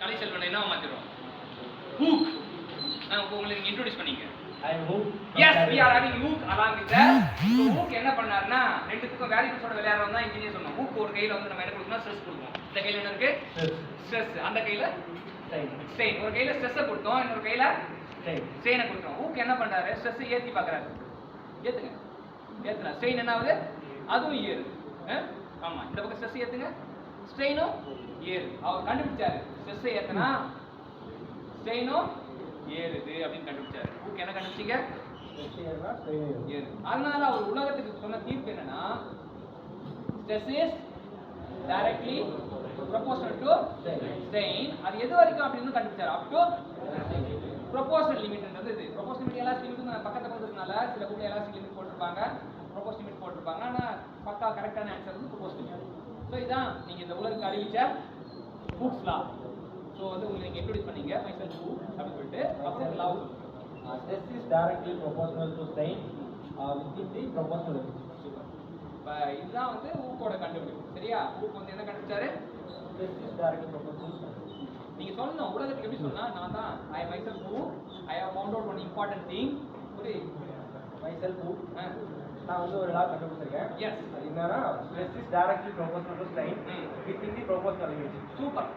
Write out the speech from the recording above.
கலைச்செல்வனை என்ன மாத்திரும் hook நான் உங்களுக்கு இன்ட்ரோ듀ce பண்ணீங்க I am hook. yes we are having hook along with that so hook என்ன பண்ணாருன்னா ரெண்டுத்துக்கும் வேரியபிள்ஸோட விளையாடுறவங்க தான் இன்ஜினியர் சொன்னோம் hook ஒரு கையில வந்து நம்ம என்ன கொடுக்கணும் ஸ்ட்ரெஸ் கொடுக்கணும் இந்த கையில என்ன இருக்கு ஸ்ட்ரெஸ் அந்த கையில ஸ்ட்ரெயின் ஒரு கையில ஸ்ட்ரெஸ் கொடுத்தோம் இன்னொரு கையில ஸ்ட்ரெயினை கொடுத்தோம் hook என்ன பண்றாரு ஸ்ட்ரெஸ் ஏத்தி பார்க்கறாரு ஏத்துங்க ஏத்துனா ஸ்ட்ரெயின் என்ன ஆகுது அதுவும் ஏறுது ஆமா இந்த பக்கம் ஸ்ட்ரெஸ் ஏத்துங்க ஸ்ட்ரெயினும் ஏறுது அவர் கண்டுபிடிச்சாரு ஸ்ட்ரெஸ் ஏத்துனா ஸ்ட்ரெயினும் ஏறுது அப்படின்னு கண்டுபிடிச்சாரு ஹூக் என்ன கண்டுபிடிச்சீங்க ஏறு அதனால அவர் உலகத்துக்கு சொன்ன தீர்ப்பு என்னன்னா stress is directly proportional to strain அது எது வரைக்கும் அப்படின்னு கண்டுபிடிச்சாரு up to proportional limitன்றது இது proportional limit elastic limit நான் பக்கத்துல கொடுத்ததுனால சில கூட elastic limit போட்டுருப்பாங்க proportional limit போட்டுருப்பாங்க ஆனா பக்கா கரெக்டான ஆன்சர் வந்து proportional limit சோ இதான் நீங்க இந்த உலகத்துக்கு அறிவிச்ச ஹூக்ஸ் லா சோ வந்து உங்களுக்கு நீங்க இன்ட்ரோ듀ce பண்ணீங்க myself who அப்படி சொல்லிட்டு அப்புறம் லா Stress is directly proportional to strain within the proportional limit. இப்போ இதுதான் வந்து ஹூக்கோட கண்டுபிடிப்பு சரியா ஹூக் வந்து என்ன கண்டுபிடிச்சாரு Stress is directly proportional to strain. நீங்க சொல்லணும் உலகத்துக்கு எப்படி சொன்னா நான் தான் I myself who I have found out one important thing புரியுது Myself who நான் வந்து ஒரு லா கண்டுபிடிச்சிருக்கேன் எஸ் அது என்னன்னா stress is directly proportional to strain within the proportional limit. Super